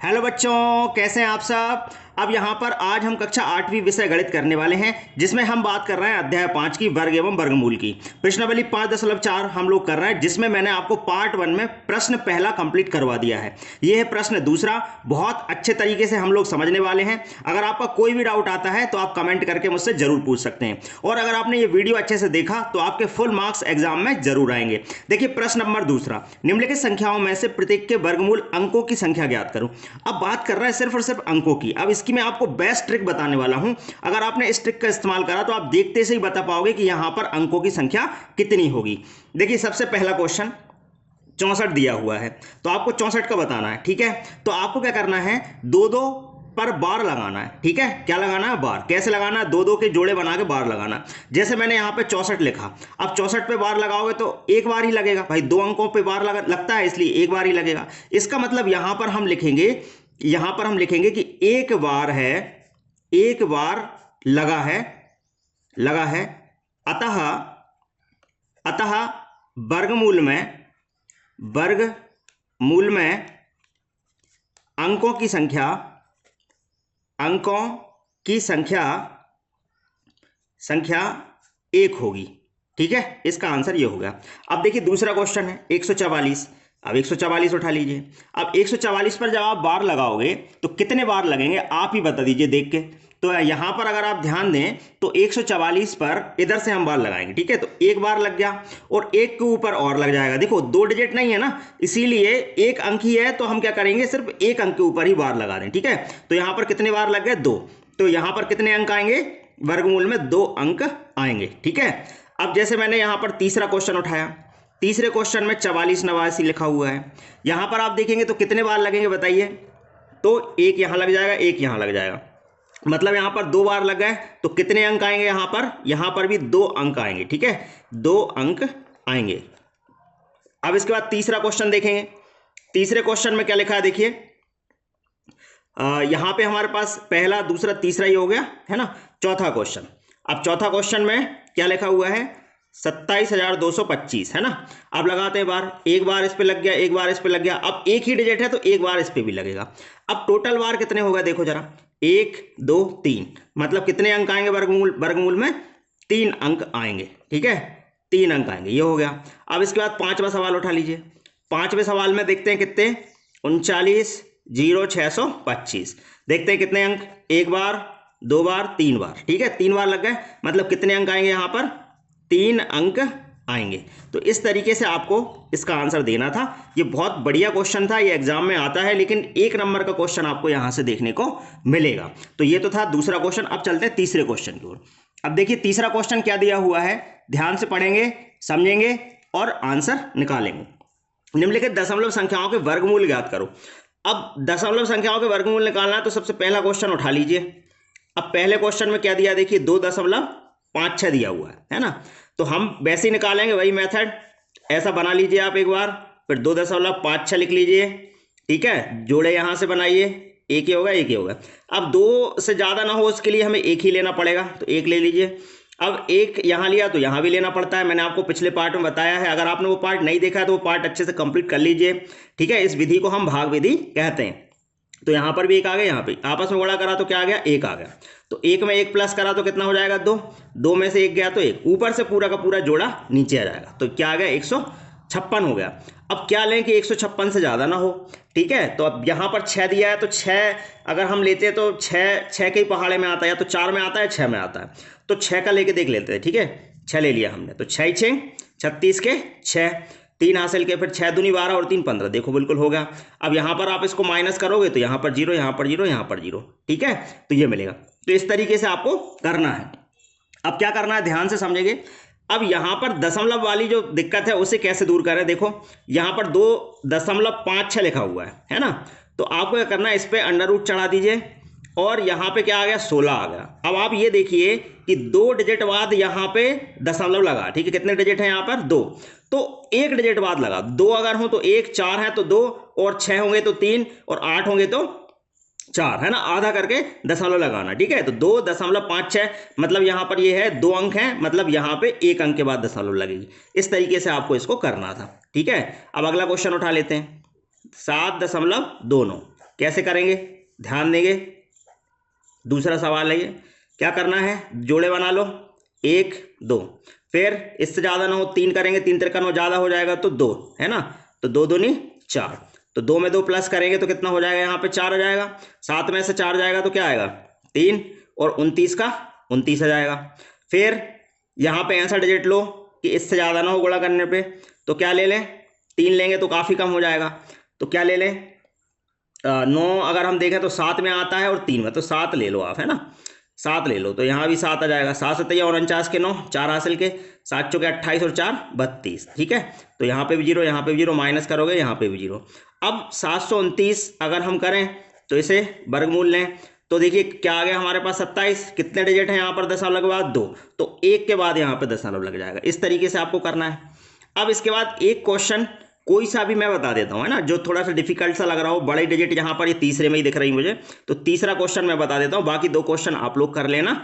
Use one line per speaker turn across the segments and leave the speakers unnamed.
Hello बच्चों, कैसे हैं आप सब। अब यहाँ पर आज हम कक्षा 8वीं विषय गणित करने वाले हैं, जिसमें हम बात कर रहे हैं अध्याय 5 की वर्ग एवं वर्गमूल की। प्रश्नावली 5.4 हम लोग कर रहे हैं, जिसमें मैंने आपको पार्ट 1 में प्रश्न पहला कंप्लीट करवा दिया है। यह है प्रश्न दूसरा। बहुत अच्छे तरीके से हम लोग समझने वाले हैं। अगर आपका कोई भी डाउट आता है तो आप कमेंट करके मुझसे जरूर पूछ सकते हैं, और अगर आपने ये वीडियो अच्छे से देखा तो आपके फुल मार्क्स एग्जाम में जरूर आएंगे। देखिए प्रश्न नंबर दूसरा, निम्नलिखित संख्याओं में से प्रत्येक के वर्गमूल अंकों की संख्या ज्ञात करो। अब बात कर रहे हैं सिर्फ और सिर्फ अंकों की। अब इसकी मैं आपको बेस्ट ट्रिक बताने वाला हूं। अगर आपने इस ट्रिक का इस्तेमाल करा तो आप देखते से ही बता पाओगे कि यहां पर अंकों की संख्या कितनी होगी। देखिए सबसे पहला क्वेश्चन 64 दिया हुआ है, तो आपको 64 का बताना है। ठीक है, तो आपको क्या करना है, दो दो पर बार लगाना है। ठीक है, क्या लगाना है, बार। कैसे लगाना है, दो दो के जोड़े बना के बार लगाना। जैसे मैंने यहां पे 64 लिखा, अब 64 पे बार लगाओगे तो एक बार ही लगेगा भाई, दो अंकों पे बार लगता है, इसलिए एक बार ही लगेगा। इसका मतलब यहां पर हम लिखेंगे कि एक बार है, एक बार लगा है। अतः अतः वर्गमूल में अंकों की संख्या एक होगी। ठीक है, इसका आंसर ये हो गया। अब देखिए दूसरा क्वेश्चन है 144। अब 144 उठा लीजिए। अब 144 पर जब आप बार लगाओगे तो कितने बार लगेंगे आप ही बता दीजिए देख के। तो यहां पर अगर आप ध्यान दें तो 144 पर इधर से हम बार लगाएंगे। ठीक है, तो एक बार लग गया और एक के ऊपर और लग जाएगा। देखो दो डिजिट नहीं है ना, इसीलिए एक अंक ही है, तो हम क्या करेंगे, सिर्फ एक अंक के ऊपर ही बार लगा दें। ठीक है, तो यहां पर कितने बार लग गए, दो। तो यहां पर कितने अंक आएंगे, वर्गमूल में 2 अंक आएंगे। ठीक है, अब जैसे मैंने यहां पर तीसरा क्वेश्चन उठाया, तीसरे क्वेश्चन में 44 89 लिखा हुआ है। यहां पर आप देखेंगे तो कितने बार लगेंगे बताइए, तो एक यहां लग जाएगा, एक यहां लग जाएगा, मतलब यहां पर 2 बार लग गए। तो कितने अंक आएंगे यहां पर भी 2 अंक आएंगे। ठीक है, 2 अंक आएंगे। अब इसके बाद तीसरा क्वेश्चन देखेंगे। तीसरे क्वेश्चन में क्या लिखा है देखिए, यहां पे हमारे पास पहला दूसरा तीसरा ही हो गया है ना। चौथा क्वेश्चन, अब चौथा क्वेश्चन में क्या लिखा हुआ है, 27,225 है ना। अब लगाते हैं बार, एक बार इस पे लग गया, एक बार इस पे लग गया। अब एक ही डिजिट है तो एक बार इस पे भी लगेगा। अब टोटल बार कितने होगा देखो जरा, 1 2 3, मतलब कितने अंक आएंगे वर्गमूल में, 3 अंक आएंगे। ठीक है, 3 अंक आएंगे, ये हो गया। अब इसके बाद पांचवा सवाल उठा लीजिए। पांचवें सवाल में देखते हैं कितने, 39,0625। देखते हैं कितने अंक, एक बार, दो बार, 3 बार। ठीक है, 3 बार लग गए, मतलब कितने अंक आएंगे यहां पर, 3 अंक आएंगे। तो इस तरीके से आपको इसका आंसर देना था। ये बहुत बढ़िया क्वेश्चन था, ये एग्जाम में आता है, लेकिन 1 नंबर का क्वेश्चन आपको यहां से देखने को मिलेगा। तो ये तो था दूसरा क्वेश्चन। अब चलते हैं तीसरे क्वेश्चन की ओर। अब देखिए तीसरा क्वेश्चन क्या दिया हुआ है, ध्यान से पढ़ेंगे, समझेंगे और आंसर निकालेंगे। निम्नलिखित दशमलव संख्याओं के वर्गमूल ज्ञात करो। अब दशमलव संख्याओं के वर्गमूल निकालना है, तो सबसे पहला क्वेश्चन उठा लीजिए। अब पहले क्वेश्चन में क्या दिया देखिए, 2.56 दिया हुआ है ना। तो हम वैसे ही निकालेंगे, वही मेथड, ऐसा बना लीजिए आप एक बार, फिर 2.56 लिख लीजिए। ठीक है, जोड़े यहां से बनाइए, एक ही होगा, एक ही होगा। अब 2 से ज्यादा ना हो उसके लिए हमें एक ही लेना पड़ेगा, तो एक ले लीजिए। अब एक यहां लिया तो यहां भी लेना पड़ता है, मैंने आपको पिछले पार्ट में बताया है। अगर आपने वो पार्ट नहीं देखा है तो वो पार्ट अच्छे से कंप्लीट कर लीजिए। ठीक है, इस विधि को हम भाग विधि कहते हैं। तो यहां पर भी एक आ गया, यहां पे आपस में गुणा करा तो क्या आ गया, एक आ गया। तो एक में एक प्लस करा तो कितना हो जाएगा, 2। 2 में से एक गया तो एक, ऊपर से पूरा का पूरा जोड़ा नीचे आ जाएगा। तो क्या आ गया, 156 हो गया। अब क्या लें कि 156 से ज्यादा ना हो। ठीक है, तो अब यहां पर 6 दिया है, तो 6 अगर हम लेते हैं तो 6 के ही पहाड़े में आता है, या तो 4 में आता है, 6 में आता है। तो 6 का लेके देख लेते हैं। ठीक है, 6 ले लिया हमने, तो 6 6 36 के 6, 3 हासिल के, फिर 6 दूनी 12 और 3 15, देखो बिल्कुल हो गया। अब यहां पर आप इसको माइनस करोगे तो यहां पर 0, यहां पर 0, यहां पर 0। ठीक है, तो ये मिलेगा। तो इस तरीके से आपको करना है। अब क्या करना है, ध्यान से समझेंगे। अब यहां पर दशमलव वाली जो दिक्कत है उसे कैसे दूर करें, देखो यहां पर 2.56 लिखा हुआ है ना। तो आपको क्या करना है, इस पे अंडर रूट चढ़ा दीजिए, और यहां पे क्या आ गया, 16 आ गया। अब आप ये देखिए कि 2 डिजिट बाद यहां पे दशमलव लगा। ठीक है, कितने डिजिट है यहां पर, 2। तो 1 डिजिट बाद लगा, 2 अगर हो तो 1, 4 है तो 2, और 6 होंगे तो 3, और 8 होंगे तो 4, है ना। आधा करके दशमलव लगाना। ठीक है, तो 2.56, मतलब यहां पर ये है 2 अंक है, मतलब यहां पे 1 अंक के बाद दशमलव लगेगी। इस तरीके से आपको इसको करना था। ठीक है, अब अगला क्वेश्चन उठा लेते हैं, 7.29। कैसे करेंगे, ध्यान देंगे। दूसरा सवाल है ये, क्या करना है, जोड़े बना लो, 1 2, फिर इससे ज़्यादा ना हो 3 करेंगे, 3 3 9 ज़्यादा हो जाएगा तो 2, है ना, तो 2 दूनी 4, तो 2 में 2 प्लस करेंगे तो कितना हो जाएगा, यहाँ पे 4 आ जाएगा। 7 में से 4 जाएगा तो क्या आएगा 3, और 29 का 29 आ जाएगा। फिर यहाँ पे ऐसा डिजिट लो कि इससे ज़्यादा ना हो गुणा करने पे, तो क्या ले लें, 3 लेंगे तो काफ़ी कम हो जाएगा, तो क्या ले लें 9 अगर हम देखें तो 7 में आता है और 3 में, तो 7 ले लो आप, है ना, 7 ले लो, तो यहाँ भी 7 आ जाएगा। 7 7 49 के 9, 4 हासिल के, 7 चौके 28 और 4 32, ठीक है, तो यहाँ पे भी 0, यहाँ पे भी 0, माइनस करोगे यहाँ पे भी 0। अब 729 अगर हम करें तो इसे वर्गमूल लें, तो देखिए क्या आ गया हमारे पास 27, कितने डिजिट हैं यहाँ पर दशमलव के बाद 2, तो 1 के बाद यहाँ पे दशमलव लग जाएगा। इस तरीके से आपको करना है। अब इसके बाद एक क्वेश्चन कोई सा भी मैं बता देता हूँ, है ना, जो थोड़ा सा डिफिकल्ट सा लग रहा हो, बड़े डिजिट यहाँ पर ये तीसरे में ही दिख रही मुझे, तो तीसरा क्वेश्चन मैं बता देता हूँ, बाकी 2 क्वेश्चन आप लोग कर लेना,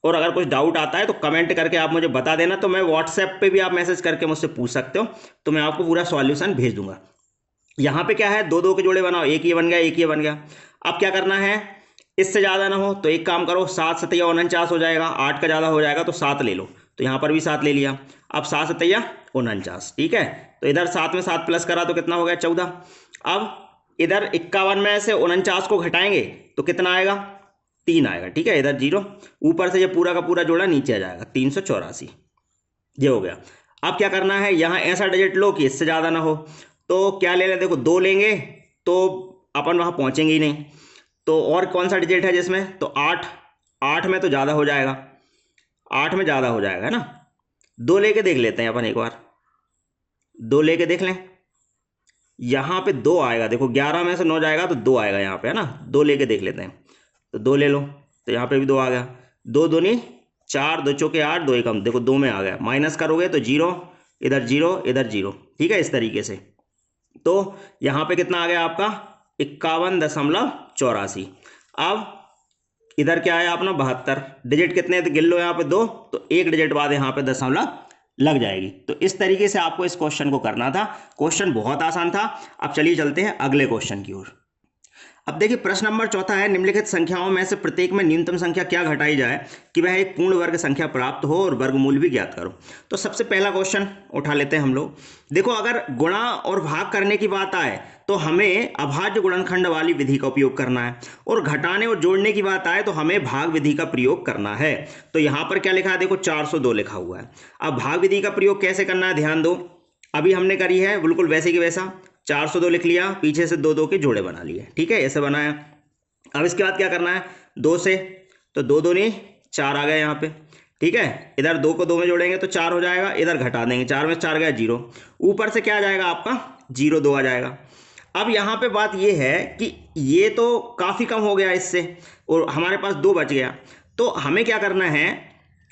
और अगर कुछ डाउट आता है तो कमेंट करके आप मुझे बता देना, तो मैं व्हाट्सएप पे भी आप मैसेज करके मुझसे पूछ सकते हो, तो मैं आपको पूरा सॉल्यूशन भेज दूंगा। यहाँ पे क्या है, 2 2 के जोड़े बनाओ, एक ये बन गया, एक ये बन गया। अब क्या करना है, इससे ज़्यादा ना हो तो एक काम करो, 7 7 49 हो जाएगा, 8 का ज़्यादा हो जाएगा तो 7 ले लो, तो यहाँ पर भी 7 ले लिया। अब 7 7 49, ठीक है, तो इधर 7 में 7 प्लस करा तो कितना हो गया 14। अब इधर 51 में से 49 को घटाएंगे तो कितना आएगा 3 आएगा, ठीक है, इधर 0, ऊपर से ये पूरा का पूरा जोड़ा नीचे आ जाएगा, 384 ये हो गया। अब क्या करना है, यहाँ ऐसा डिजिट लो कि इससे ज़्यादा ना हो, तो क्या ले लें, देखो 2 लेंगे तो अपन वहाँ पहुँचेंगे ही नहीं, तो और कौन सा डिजिट है जिसमें, तो 8, 8 में तो ज़्यादा हो जाएगा, 8 में ज़्यादा हो जाएगा, है ना, 2 लेके देख लेते हैं अपन एक बार, 2 लेके देख लें, यहाँ पे 2 आएगा, देखो 11 में से 9 जाएगा तो 2 आएगा यहाँ पे, है ना, 2 लेके देख लेते हैं, तो 2 ले लो, तो यहाँ पे भी 2 आ गया, 2 दूनी 4, 2 चौके 8, 2 एकम, देखो 2 में आ गया, माइनस करोगे तो 0, इधर 0, इधर 0, ठीक है, इस तरीके से। तो यहाँ पे कितना आ गया आपका 51.84। अब इधर क्या है अपना 72, डिजिट कितने गिन लो यहाँ पे 2, तो एक डिजिट बाद यहाँ पे दशमलव लग जाएगी। तो इस तरीके से आपको इस क्वेश्चन को करना था, क्वेश्चन बहुत आसान था। अब चलिए चलते हैं अगले क्वेश्चन की ओर। अब देखिए प्रश्न नंबर 4 है, निम्नलिखित संख्याओं में से प्रत्येक में न्यूनतम संख्या क्या घटाई जाए कि वह एक पूर्ण वर्ग संख्या प्राप्त हो और वर्गमूल भी ज्ञात करो। तो सबसे पहला क्वेश्चन उठा लेते हैं हम लोग। देखो अगर गुणा और भाग करने की बात आए तो हमें अभाज्य गुणनखंड वाली विधि का उपयोग करना है, और घटाने और जोड़ने की बात आए तो हमें भाग विधि का प्रयोग करना है। तो यहाँ पर क्या लिखा है, देखो 402 लिखा हुआ है। अब भाग विधि का प्रयोग कैसे करना है, ध्यान दो, अभी हमने करी है बिल्कुल वैसे की वैसा, 402 लिख लिया, पीछे से 2 2 के जोड़े बना लिए, ठीक है, ऐसे बनाया। अब इसके बाद क्या करना है, 2 से, तो 2 दूनी 4 आ गया यहाँ पे, ठीक है, इधर 2 को 2 में जोड़ेंगे तो 4 हो जाएगा, इधर घटा देंगे, 4 में 4 गया 0, ऊपर से क्या आ जाएगा आपका 0 2 आ जाएगा। अब यहाँ पे बात ये है कि ये तो काफ़ी कम हो गया इससे, और हमारे पास 2 बच गया, तो हमें क्या करना है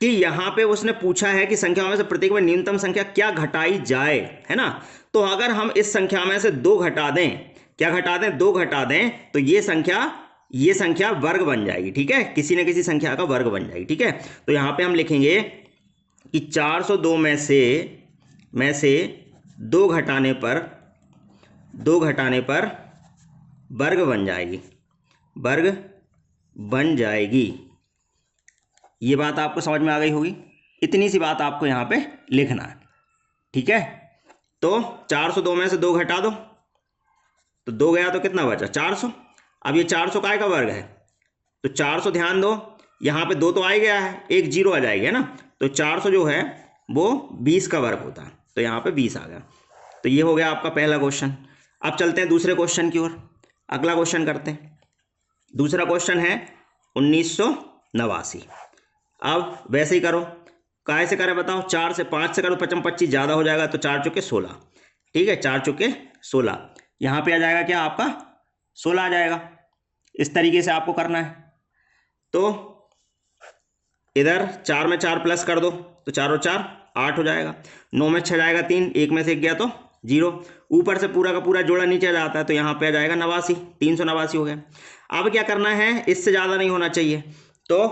कि यहाँ पे उसने पूछा है कि संख्याओं में से प्रत्येक में न्यूनतम संख्या क्या घटाई जाए, है ना। तो अगर हम इस संख्या में से 2 घटा दें, क्या घटा दें, 2 घटा दें, तो ये संख्या वर्ग बन जाएगी, ठीक है, किसी न किसी संख्या का वर्ग बन जाएगी, ठीक है। तो यहाँ पे हम लिखेंगे कि 402 में से 2 घटाने पर वर्ग बन जाएगी। ये बात आपको समझ में आ गई होगी, इतनी सी बात आपको यहाँ पे लिखना है, ठीक है। तो 402 में से 2 घटा दो, तो 2 गया तो कितना बचा 400। अब ये 400 काय का वर्ग है, तो 400 ध्यान दो, यहाँ पे 2 तो आ ही गया है, एक 0 आ जाएगी, है ना, तो 400 जो है वो 20 का वर्ग होता है, तो यहाँ पे 20 आ गया। तो ये हो गया आपका पहला क्वेश्चन। अब चलते हैं दूसरे क्वेश्चन की ओर, अगला क्वेश्चन करते हैं। दूसरा क्वेश्चन है 1989। अब वैसे ही करो, काय से करें बताओ, 4 से 5 से करो, 55 25 ज़्यादा हो जाएगा, तो 4 चौके 16, ठीक है, 4 चौके 16, यहाँ पे आ जाएगा क्या आपका 16 आ जाएगा। इस तरीके से आपको करना है। तो इधर 4 में 4 प्लस कर दो, तो 4 और 4 8 हो जाएगा, 9 में 6 जाएगा 3, 1 में से 1 गया तो 0, ऊपर से पूरा का पूरा जोड़ा नीचे आ जाता है, तो यहाँ पे आ जाएगा 89, 389 हो गया। अब क्या करना है, इससे ज़्यादा नहीं होना चाहिए, तो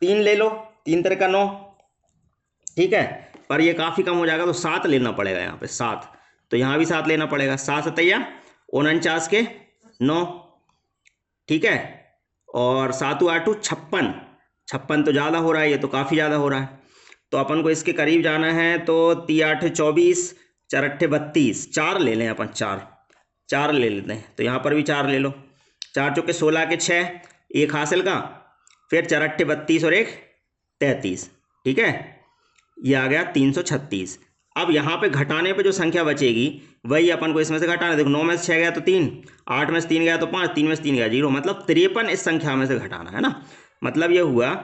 3 ले लो, 3 3 का 9, ठीक है, पर ये काफ़ी कम हो जाएगा, तो 7 लेना पड़ेगा यहाँ पे 7, तो यहाँ भी 7 लेना पड़ेगा, 7 7 49 के 9, ठीक है, और 7 8 56, 56 तो ज़्यादा हो रहा है, ये तो काफ़ी ज़्यादा हो रहा है। तो अपन को इसके करीब जाना है, तो 3 8 24, 4 8 32, 4 ले लें अपन, 4 ले लेते हैं। तो यहाँ पर भी 4 ले लो, 4 चौके 16 के 6, एक हासिल का, फिर 4 8 32 और एक 33, ठीक है, ये आ गया 336। अब यहाँ पे घटाने पे जो संख्या बचेगी वही अपन को इसमें से घटाना। देखो 9 में से 6 गया तो 3, 8 में से 3 गया तो 5, 3 में से 3 गया 0, मतलब 53 इस संख्या में से घटाना है ना। मतलब ये हुआ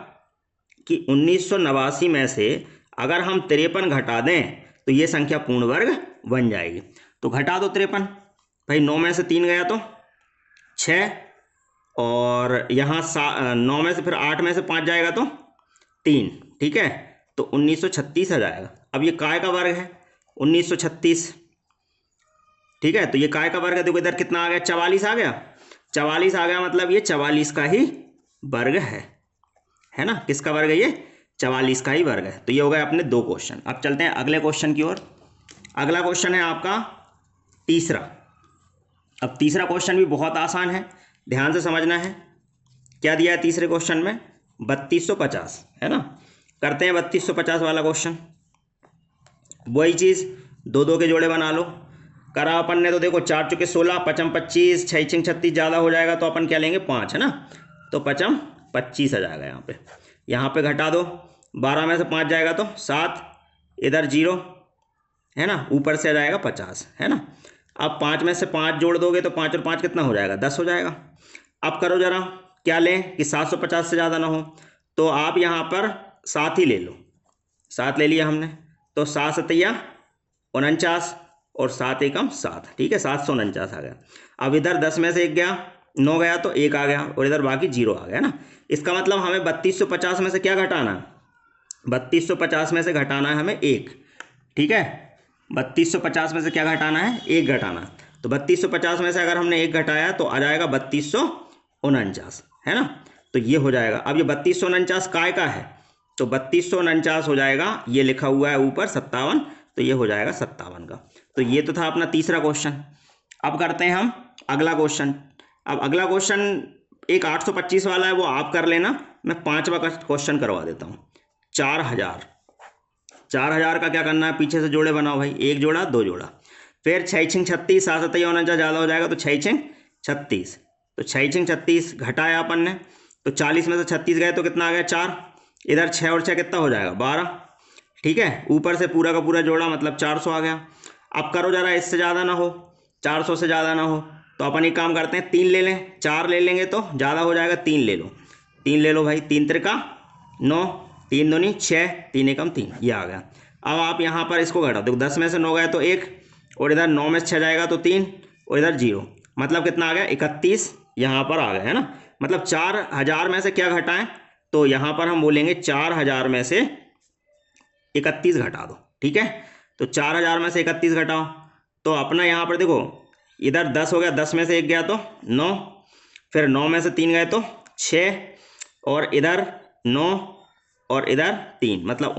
कि 1989 में से अगर हम 53 घटा दें तो ये संख्या पूर्ण वर्ग बन जाएगी। तो घटा दो 53 भाई, 9 में से 3 गया तो 6, और यहाँ 9 में से फिर 8 में से 5 जाएगा तो 3, ठीक है, तो 1936 आ जाएगा। अब ये काय का वर्ग है 1936, ठीक है, तो ये काय का वर्ग है। देखो इधर कितना आ गया, 44 आ गया, 44 आ गया, मतलब ये 44 का ही वर्ग है ना। किसका वर्ग है ये, 44 का ही वर्ग है। तो ये हो गए अपने 2 क्वेश्चन। अब चलते हैं अगले क्वेश्चन की ओर। अगला क्वेश्चन है आपका तीसरा। अब तीसरा क्वेश्चन भी बहुत आसान है, ध्यान से समझना है। क्या दिया है तीसरे क्वेश्चन में, 3250 है ना। करते हैं 3250 वाला क्वेश्चन। वही चीज़ 2 2 के जोड़े बना लो। करा अपन ने तो देखो 4 चौके 16, 5 25, 6 6 36 ज़्यादा हो जाएगा तो अपन क्या लेंगे 5, है ना। तो 5 25 आ जाएगा यहाँ पे घटा दो, 12 में से 5 जाएगा तो 7, इधर 0 है ना, ऊपर से आ जाएगा 50, है ना। अब 5 में से 5 जोड़ दोगे तो 5 और 5 कितना हो जाएगा, 10 हो जाएगा। अब करो जरा, क्या लें कि 750 से ज़्यादा ना हो, तो आप यहाँ पर 7 ही ले लो। 7 ले लिया हमने, तो 7 7 49 और 7 एकम 7, ठीक है, 749 आ गया। अब इधर 10 में से 1 गया, 9 गया तो 1 आ गया, और इधर बाकी 0 आ गया ना। इसका मतलब हमें 3250 में से क्या घटाना है, 3250 में से घटाना है हमें 1, ठीक है। 3250 में से क्या घटाना है, 1 घटाना। तो 3250 में से अगर हमने 1 घटाया तो आ जाएगा 3249, है ना। तो ये हो जाएगा। अब ये 3249 काय का है, तो 3249 हो जाएगा, ये लिखा हुआ है ऊपर 57, तो ये हो जाएगा 57 का। तो ये तो था अपना तीसरा क्वेश्चन। अब करते हैं हम अगला क्वेश्चन। अब अगला क्वेश्चन एक 825 वाला है, वो आप कर लेना, मैं 5वां क्वेश्चन करवा देता हूँ। 4000 का क्या करना है, पीछे से जोड़े बनाओ भाई, 1 जोड़ा 2 जोड़ा, फिर 6 6 36, 7 7 49 ज़्यादा हो जाएगा तो 6 6 36, तो 6 6 36 घटाया अपन ने, तो 40 में से 36 गए तो कितना आ गया 4, इधर 6 और 6 कितना हो जाएगा 12, ठीक है, ऊपर से पूरा का पूरा जोड़ा मतलब 400 आ गया। अब करो जरा, इससे ज़्यादा ना हो, 400 से ज़्यादा ना हो, तो अपन एक काम करते हैं 3 ले लें, 4 ले लेंगे तो ज़्यादा हो जाएगा, 3 ले लो, 3 ले लो भाई, 3 त्रिका 9, 3 दूनी 6, 3 एकम 3, ये आ गया। अब आप यहाँ पर इसको घटा दो, 10 में से 9 गए तो 1, और इधर 9 में से 6 जाएगा तो 3, और इधर 0, मतलब कितना आ गया 31 यहाँ पर आ गया, है ना। मतलब 4000 में से क्या घटाएं, तो यहाँ पर हम बोलेंगे 4000 में से 31 घटा दो, ठीक है। तो 4000 में से 31 घटाओ, तो अपना यहाँ पर देखो इधर 10 हो गया, 10 में से 1 गया तो 9, फिर 9 में से 3 गए तो 6, और इधर 9 और इधर 3, मतलब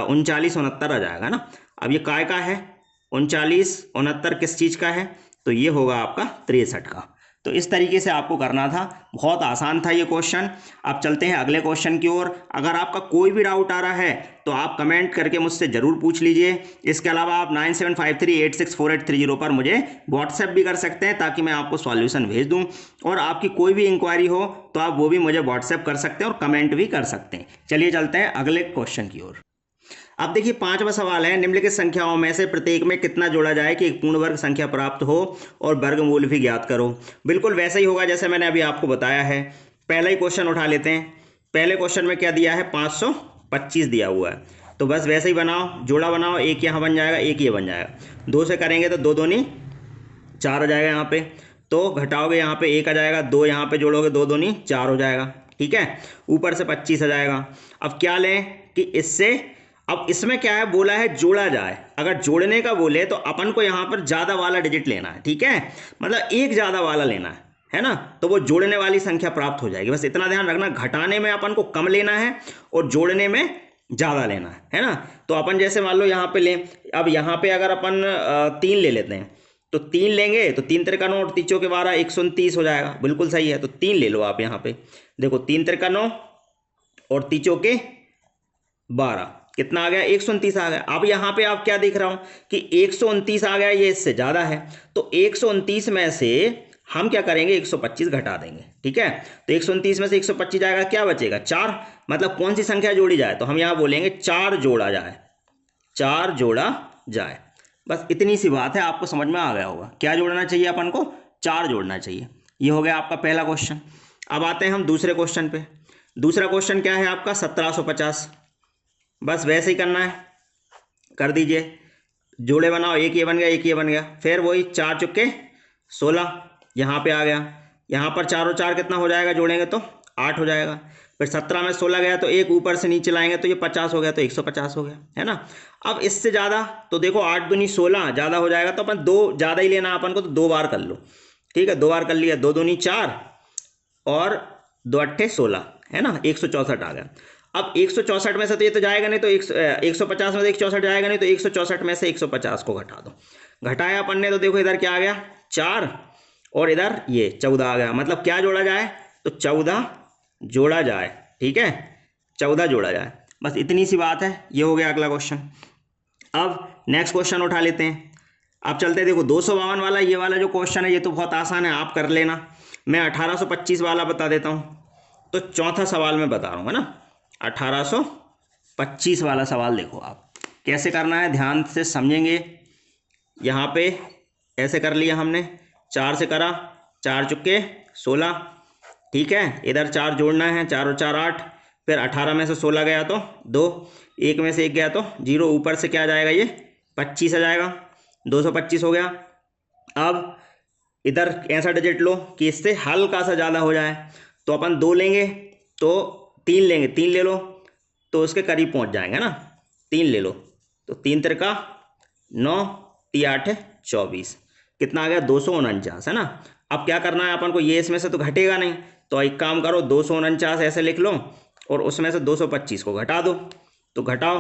39 69 आ जाएगा ना। अब ये काय का है, 39 69 किस चीज़ का है, तो ये होगा आपका 63 का। तो इस तरीके से आपको करना था, बहुत आसान था ये क्वेश्चन। अब चलते हैं अगले क्वेश्चन की ओर। अगर आपका कोई भी डाउट आ रहा है तो आप कमेंट करके मुझसे ज़रूर पूछ लीजिए। इसके अलावा आप 9753864830 पर मुझे व्हाट्सएप भी कर सकते हैं, ताकि मैं आपको सॉल्यूशन भेज दूं। और आपकी कोई भी इंक्वायरी हो तो आप वो भी मुझे व्हाट्सएप कर सकते हैं और कमेंट भी कर सकते हैं। चलिए चलते हैं अगले क्वेश्चन की ओर। अब देखिए 5वां सवाल है, निम्नलिखित संख्याओं में से प्रत्येक में कितना जोड़ा जाए कि एक पूर्ण वर्ग संख्या प्राप्त हो, और वर्गमूल भी ज्ञात करो। बिल्कुल वैसे ही होगा जैसे मैंने अभी आपको बताया है। पहला ही क्वेश्चन उठा लेते हैं। पहले क्वेश्चन में क्या दिया है, 525 दिया हुआ है, तो बस वैसे ही बनाओ, जोड़ा बनाओ, 1 यहाँ बन जाएगा, 1 ये बन जाएगा, 2 से करेंगे तो 2 दूनी 4 आ जाएगा यहाँ पे, तो घटाओगे यहाँ पे 1 आ जाएगा, 2 यहाँ पे जोड़ोगे 2 दूनी 4 हो जाएगा, ठीक है, ऊपर से 25 आ जाएगा। अब क्या लें कि इससे, अब इसमें क्या है, बोला है जोड़ा जाए। अगर जोड़ने का बोले तो अपन को यहाँ पर ज़्यादा वाला डिजिट लेना है, ठीक है, मतलब 1 ज़्यादा वाला लेना है ना, तो वो जोड़ने वाली संख्या प्राप्त हो जाएगी। बस इतना ध्यान रखना, घटाने में अपन को कम लेना है और जोड़ने में ज़्यादा लेना है ना। तो अपन जैसे मान लो यहाँ पे लें, अब यहाँ पे अगर अपन 3 ले लेते हैं तो 3 लेंगे तो 3 तिरका 9 और 3 चौके 12, 129 हो जाएगा। बिल्कुल सही है, तो 3 ले लो आप यहाँ पे। देखो 3 तिरका 9 और 3 चौके 12, कितना आ गया? 129 आ गया। अब यहाँ पे आप क्या देख रहा हूँ कि 129 आ गया, ये इससे ज़्यादा है, तो 129 में से हम क्या करेंगे? 125 घटा देंगे। ठीक है, तो 129 में से 125 जाएगा, क्या बचेगा? 4। मतलब कौन सी संख्या जोड़ी जाए? तो हम यहाँ बोलेंगे 4 जोड़ा जाए, 4 जोड़ा जाए। बस इतनी सी बात है, आपको समझ में आ गया होगा। क्या जोड़ना चाहिए अपन को? 4 जोड़ना चाहिए। ये हो गया आपका पहला क्वेश्चन। अब आते हैं हम दूसरे क्वेश्चन पे। दूसरा क्वेश्चन क्या है आपका? 1750। बस वैसे ही करना है, कर दीजिए, जोड़े बनाओ, एक ये बन गया, एक ये बन गया, फिर वही 4 चुके 16 यहाँ पे आ गया। यहाँ पर 4 और 4 कितना हो जाएगा? जोड़ेंगे तो 8 हो जाएगा। फिर 17 में 16 गया तो एक ऊपर से नीचे लाएंगे तो ये 50 हो गया, तो 150 हो गया, है ना। अब इससे ज़्यादा तो देखो 8 दूनी 16 ज़्यादा हो जाएगा, तो अपन 2 ज़्यादा ही लेना अपन को, तो 2 बार कर लो। ठीक है, 2 बार कर लिया, 2 दूनी 4 और 2 अट्ठे 16, है ना, 164 आ गया। अब 164 में से तो ये तो जाएगा नहीं, तो 150 में से 164 जाएगा नहीं, तो 164 में से 150 को घटा दो। घटाया अपन ने तो देखो इधर क्या आ गया? 4 और इधर ये 14 आ गया। मतलब क्या जोड़ा जाए? तो 14 जोड़ा जाए। ठीक है, 14 जोड़ा जाए। बस इतनी सी बात है। ये हो गया अगला क्वेश्चन। अब नेक्स्ट क्वेश्चन उठा लेते हैं। अब चलते हैं, देखो 252 वाला ये वाला जो क्वेश्चन है ये तो बहुत आसान है, आप कर लेना। मैं 1825 वाला बता देता हूँ। तो चौथा सवाल मैं बता रहा हूँ, है ना। 1825 वाला सवाल देखो आप कैसे करना है, ध्यान से समझेंगे। यहाँ पे ऐसे कर लिया हमने, 4 से करा, 4 चुके 16। ठीक है, इधर 4 जोड़ना है, 4 और 4 8। फिर 18 में से 16 गया तो 2, 1 में से 1 गया तो 0, ऊपर से क्या आ जाएगा? ये 25 आ जाएगा, 225 हो गया। अब इधर ऐसा डिजिट लो कि इससे हल्का सा ज़्यादा हो जाए, तो अपन 2 लेंगे तो 3 लेंगे, 3 ले लो तो उसके करीब पहुंच जाएंगे ना। 3 ले लो तो 3 तिरका 9, 3 8 24, कितना आ गया? 249, है ना। अब क्या करना है अपन को? ये इसमें से तो घटेगा नहीं, तो एक काम करो, 249 ऐसे लिख लो और उसमें से 225 को घटा दो। तो घटाओ,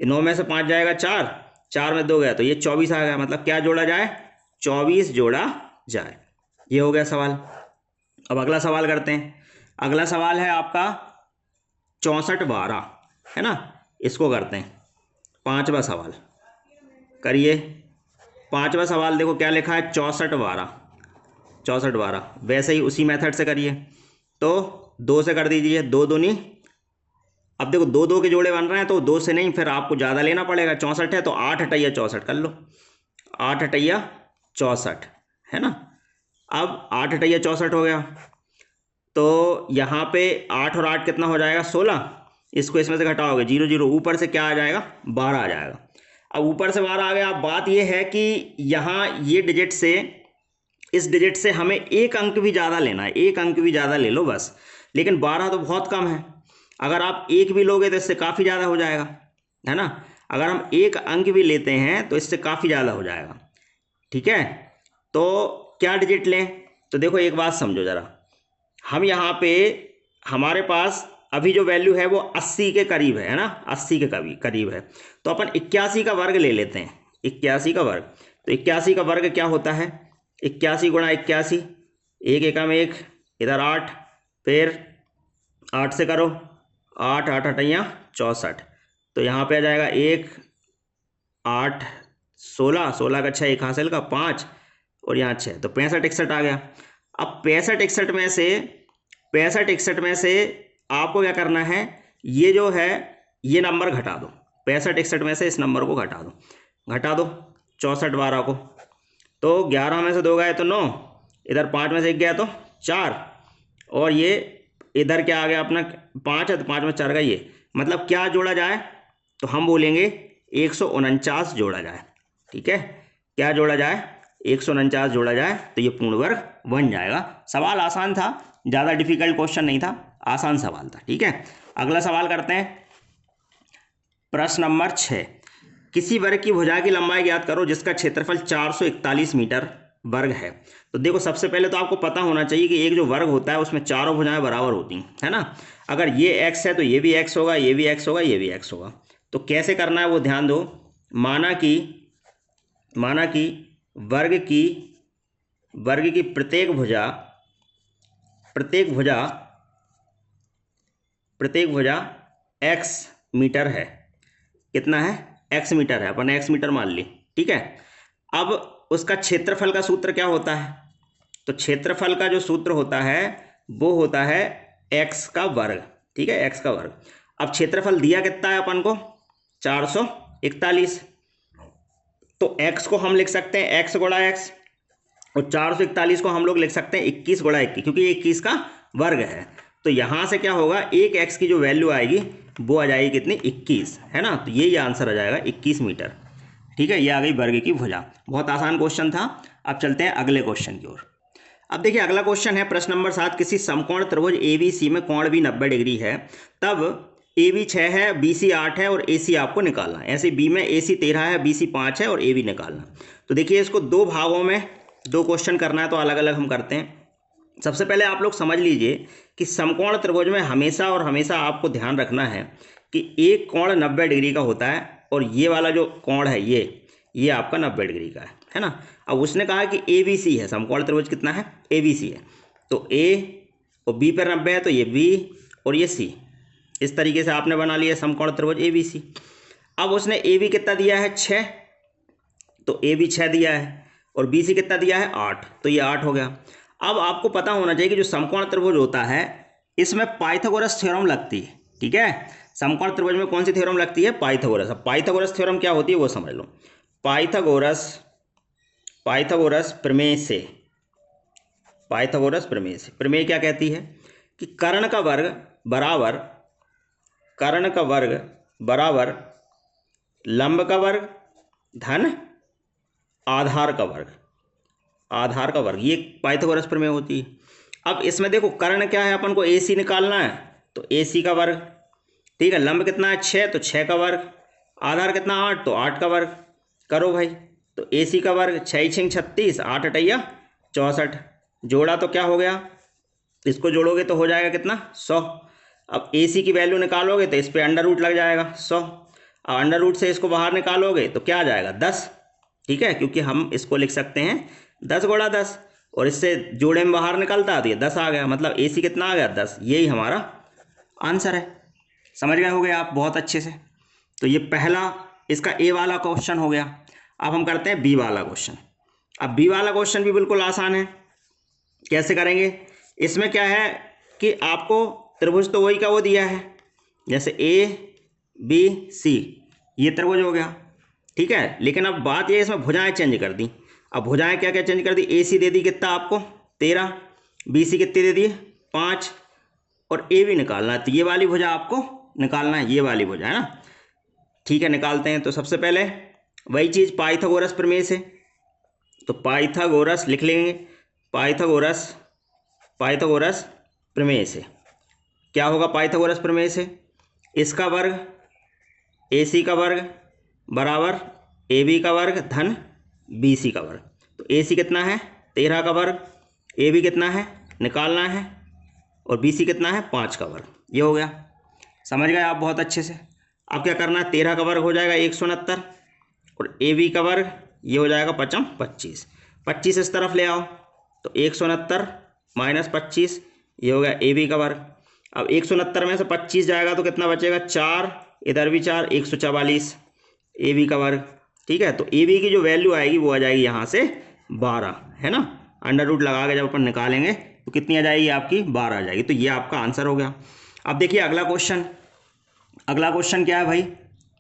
9 में से 5 जाएगा 4, 4 में 2 गया तो ये 24 आ गया। मतलब क्या जोड़ा जाए? 24 जोड़ा जाए। ये हो गया सवाल। अब अगला सवाल करते हैं। अगला सवाल है आपका 64 12, है ना। इसको करते हैं, 5वां सवाल करिए। 5वां सवाल देखो क्या लिखा है? 64 12, 64 12 वैसे ही उसी मेथड से करिए। तो 2 से कर दीजिए, 2 दूनी, अब देखो 2 2 के जोड़े बन रहे हैं तो 2 से नहीं, फिर आपको ज़्यादा लेना पड़ेगा। 64 है तो 8 अटैया 64 कर लो, 8 अटैया 64, है ना। अब 8 अटैया 64 हो गया, तो यहाँ पे 8 और 8 कितना हो जाएगा? 16। इसको इसमें से घटाओगे, 0 0, ऊपर से क्या आ जाएगा? 12 आ जाएगा। अब ऊपर से 12 आ गया। अब बात ये है कि यहाँ ये डिजिट से, इस डिजिट से हमें एक अंक भी ज़्यादा लेना है, एक अंक भी ज़्यादा ले लो बस। लेकिन 12 तो बहुत कम है, अगर आप एक भी लोगे तो इससे काफ़ी ज़्यादा हो जाएगा, है ना। अगर हम एक अंक भी लेते हैं तो इससे काफ़ी ज़्यादा हो जाएगा। ठीक है, तो क्या डिजिट लें? तो देखो एक बात समझो ज़रा, हम यहाँ पे हमारे पास अभी जो वैल्यू है वो 80 के करीब है ना, 80 के करीब है। तो अपन 81 का वर्ग ले लेते हैं, 81 का वर्ग। तो 81 का वर्ग क्या होता है? 81 गुणा 81, 1 एकम 1, इधर 8, फिर 8 से करो, 8 8 अटैया 64। तो यहाँ पे आ जाएगा 1 8 16, 16 का 6, 1 हासिल का 5 और यहाँ 6, तो 65 61 आ गया। अब 65 61 में से आपको क्या करना है? ये जो है ये नंबर घटा दो, 65 61 में से इस नंबर को घटा दो, 64 12 को। तो 11 में से 2 गए तो 9, इधर 5 में से 1 गया तो 4, और ये इधर क्या आ गया अपना? 5 है तो 5 में 4 का ये, मतलब क्या जोड़ा जाए? तो हम बोलेंगे 149 जोड़ा जाए। ठीक है, क्या जोड़ा जाए? 149 जोड़ा जाए, तो ये पूर्ण वर्ग बन जाएगा। सवाल आसान था, ज़्यादा डिफिकल्ट क्वेश्चन नहीं था, आसान सवाल था। ठीक है, अगला सवाल करते हैं। प्रश्न नंबर 6, किसी वर्ग की भुजा की लंबाई ज्ञात करो जिसका क्षेत्रफल 441 मीटर वर्ग है। तो देखो सबसे पहले तो आपको पता होना चाहिए कि एक जो वर्ग होता है उसमें चारों भुजाएं बराबर होती हैं, है ना। अगर ये x है तो ये भी x होगा, ये भी x होगा, ये भी x होगा। तो कैसे करना है वो ध्यान दो। माना कि वर्ग की प्रत्येक भुजा x मीटर है। कितना है? x मीटर है, अपन x मीटर मान ली, ठीक है। अब उसका क्षेत्रफल का सूत्र क्या होता है? तो क्षेत्रफल का जो सूत्र होता है वो होता है x का वर्ग, ठीक है, x का वर्ग। अब क्षेत्रफल दिया कितना है अपन को? 441। तो x को हम लिख सकते हैं x गुणा x, और 441 को हम लोग लिख सकते हैं 21 गुणा 21, क्योंकि 21 का वर्ग है। तो यहाँ से क्या होगा, एक x की जो वैल्यू आएगी वो आ जाएगी कितनी? 21, है ना। तो यही आंसर आ जाएगा 21 मीटर, ठीक है। ये आ गई वर्ग की भुजा। बहुत आसान क्वेश्चन था। अब चलते हैं अगले क्वेश्चन की ओर। अब देखिए अगला क्वेश्चन है प्रश्न नंबर 7। किसी समकोण त्रिभुज ABC में कोण भी 90 डिग्री है, तब AB 6 है, BC 8 है और AC आपको निकालना है। ऐसे B में AC 13 है, BC 5 है और AB निकालना। तो देखिए इसको दो भागों में दो क्वेश्चन करना है, तो अलग अलग हम करते हैं। सबसे पहले आप लोग समझ लीजिए कि समकोण त्रिभुज में हमेशा और हमेशा आपको ध्यान रखना है कि एक कोण 90 डिग्री का होता है, और ये वाला जो कोण है ये आपका 90 डिग्री का है ना। अब उसने कहा कि ABC है, समकोण त्रिभुज कितना है? ABC है। तो A और B पर 90 है, तो ये B और ये C। इस तरीके से आपने बना लिया समकोण त्रिभुज ABC। अब उसने AB कितना दिया है? 6, तो AB 6 दिया है, और BC कितना दिया है? 8, तो ये 8 हो गया। अब आपको पता होना चाहिए कि जो समकोण त्रिभुज होता है इसमें पाइथागोरस थ्योरम लगती है, ठीक है। समकोण त्रिभुज में कौन सी थ्योरम लगती है? पाइथागोरस। अब पाइथागोरस थ्योरम क्या होती है वो समझ लो। पाइथागोरस प्रमेय से प्रमेय क्या कहती है कि कर्ण का वर्ग बराबर लंब का वर्ग धन आधार का वर्ग, ये पाइथागोरस प्रमेय होती है। अब इसमें देखो कर्ण क्या है, अपन को AC निकालना है, तो AC का वर्ग, ठीक है। लंब कितना है? 6, तो 6 का वर्ग। आधार कितना? 8, तो 8 का वर्ग। करो भाई, तो AC का वर्ग 6 6 36, 8 8 64। जोड़ा तो क्या हो गया? इसको जोड़ोगे तो हो जाएगा कितना? 100। अब AC की वैल्यू निकालोगे तो इस पर अंडर रूट लग जाएगा 100। अब अंडर रूट से इसको बाहर निकालोगे तो क्या आ जाएगा? 10, ठीक है, क्योंकि हम इसको लिख सकते हैं 10 गुणा 10, और इससे जोड़े में बाहर निकलता है तो ये 10 आ गया। मतलब AC कितना आ गया? 10। यही हमारा आंसर है। समझ गए होगे आप बहुत अच्छे से। तो ये पहला इसका A वाला क्वेश्चन हो गया। अब हम करते हैं B वाला क्वेश्चन। अब B वाला क्वेश्चन भी बिल्कुल आसान है। कैसे करेंगे? इसमें क्या है कि आपको त्रिभुज तो वही का वो दिया है, जैसे ABC ये त्रिभुज हो गया, ठीक है। लेकिन अब बात ये इसमें भुजाएं चेंज कर दी। अब भुजाएं क्या क्या चेंज कर दी? AC दे दी कितना आपको? 13, BC कितनी दे दी? 5, और AB निकालना है, तो ये वाली भुजा आपको निकालना है, ये वाली भुजा, है ना। ठीक है, निकालते हैं। तो सबसे पहले वही चीज़ पाइथागोरस प्रमेय से, तो पाइथागोरस लिख लेंगे। पाइथागोरस प्रमेय से क्या होगा? पाइथागोरस प्रमेय से इसका वर्ग AC का वर्ग बराबर AB का वर्ग धन BC का वर्ग। तो AC कितना है? 13 का वर्ग, AB कितना है? निकालना है, और BC कितना है? 5 का वर्ग। ये हो गया। समझ गए आप बहुत अच्छे से। अब क्या करना है? 13 का वर्ग हो जाएगा 169, और AB का वर्ग ये हो जाएगा 5 25। 25 इस तरफ ले आओ, तो 169 माइनस 25 ये हो गया AB का वर्ग। अब 169 में से 25 जाएगा तो कितना बचेगा? 4, इधर भी 4, 144 AB का वर्ग, ठीक है। तो AB की जो वैल्यू आएगी वो आ जाएगी यहाँ से 12, है ना। अंडर रूट लगा के जब अपन निकालेंगे तो कितनी आ जाएगी आपकी? 12 आ जाएगी। तो ये आपका आंसर हो गया। अब देखिए अगला क्वेश्चन क्या है भाई?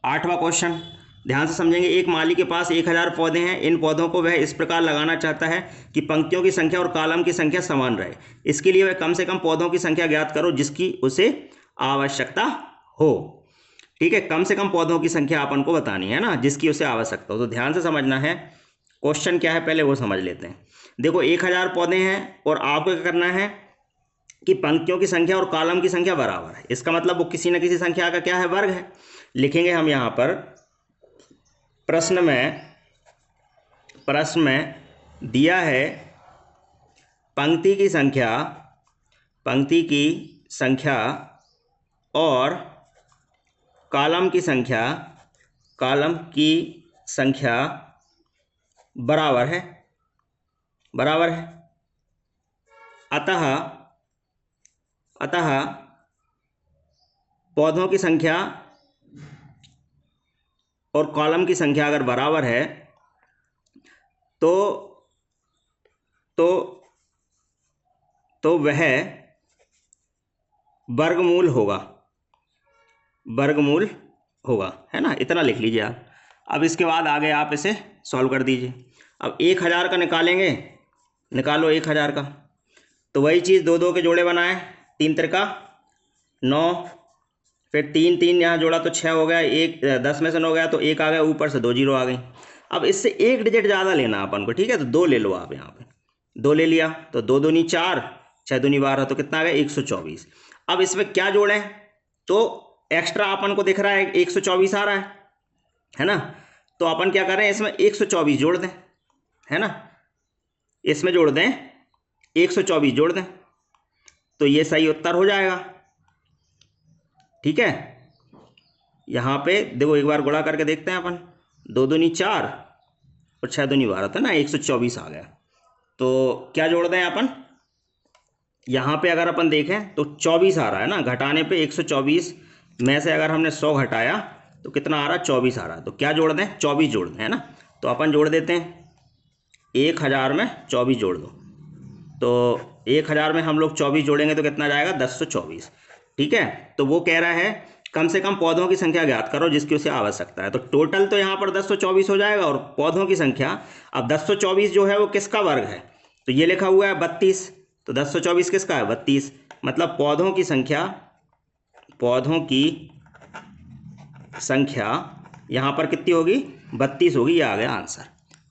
8वां क्वेश्चन। ध्यान से समझेंगे। एक माली के पास 1000 पौधे हैं। इन पौधों को वह इस प्रकार लगाना चाहता है कि पंक्तियों की संख्या और कॉलम की संख्या समान रहे। इसके लिए वह कम से कम पौधों की संख्या ज्ञात करो जिसकी उसे आवश्यकता हो, ठीक है। कम से कम पौधों की संख्या अपन को बतानी है ना, जिसकी उसे आवश्यकता हो। तो ध्यान से समझना है। क्वेश्चन क्या है पहले वो समझ लेते हैं। देखो 1000 पौधे हैं, और आपको क्या करना है कि पंक्तियों की संख्या और कॉलम की संख्या बराबर है। इसका मतलब वो किसी न किसी संख्या का क्या है? वर्ग है। लिखेंगे हम यहाँ पर प्रश्न में दिया है पंक्ति की संख्या और कॉलम की संख्या बराबर है, बराबर है। अतः पौधों की संख्या और कॉलम की संख्या अगर बराबर है तो वह वर्गमूल होगा, वर्गमूल होगा, है ना। इतना लिख लीजिए आप। अब इसके बाद आगे आप इसे सॉल्व कर दीजिए। अब 1000 का निकालेंगे, निकालो 1000 का। तो वही चीज़ 2 2 के जोड़े बनाए, 3 त्रिका 9, फिर 3 3 यहाँ जोड़ा तो 6 हो गया, 1 10 में से 9 गया तो 1 आ गया, ऊपर से 2 जीरो आ गई। अब इससे 1 डिजिट ज़्यादा लेना अपन को, ठीक है। तो 2 ले लो आप, यहाँ पे 2 ले लिया तो 2 दूनी 4, 6 दूनी 12, तो कितना आ गया 124। अब इसमें क्या जोड़ें, तो एक्स्ट्रा अपन को दिख रहा है 124 आ रहा है ना। तो अपन क्या करें, इसमें 124 जोड़ दें, है ना। इसमें जोड़ दें 124 जोड़ दें, तो ये सही उत्तर हो जाएगा, ठीक है। यहाँ पे देखो एक बार गुणा करके देखते हैं अपन, 2 दूनी 4 और 6 दूनी 12, था ना 124 आ गया। तो क्या जोड़ दें अपन, यहाँ पे अगर अपन देखें तो 24 आ रहा है ना, घटाने पे 124 में से अगर हमने 100 घटाया तो कितना आ रहा है 24 आ रहा है। तो क्या जोड़ दें, 24 जोड़ दें, है ना। तो अपन जोड़ देते हैं, 1000 में 24 जोड़ दो, तो 1000 में हम लोग 24 जोड़ेंगे तो कितना जाएगा 1024, ठीक है। तो वो कह रहा है कम से कम पौधों की संख्या ज्ञात करो जिसकी उसे आवश्यकता है। तो टोटल तो यहाँ पर 1024 हो जाएगा, और पौधों की संख्या, अब 1024 जो है वो किसका वर्ग है, तो ये लिखा हुआ है 32, तो 1024 किसका है 32, मतलब पौधों की संख्या यहाँ पर कितनी होगी 32 होगी। ये आ गया आंसर,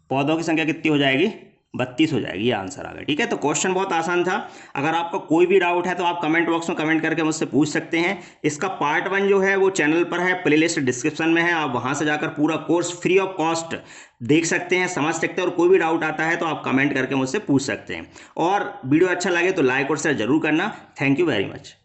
पौधों की संख्या कितनी हो जाएगी 32 हो जाएगी, ये आंसर आ गया, ठीक है। तो क्वेश्चन बहुत आसान था। अगर आपको कोई भी डाउट है तो आप कमेंट बॉक्स में कमेंट करके मुझसे पूछ सकते हैं। इसका पार्ट 1 जो है वो चैनल पर है, प्लेलिस्ट डिस्क्रिप्शन में है, आप वहां से जाकर पूरा कोर्स फ्री ऑफ कॉस्ट देख सकते हैं, समझ सकते हैं, और कोई भी डाउट आता है तो आप कमेंट करके मुझसे पूछ सकते हैं। और वीडियो अच्छा लगे तो लाइक और शेयर जरूर करना। Thank you very much.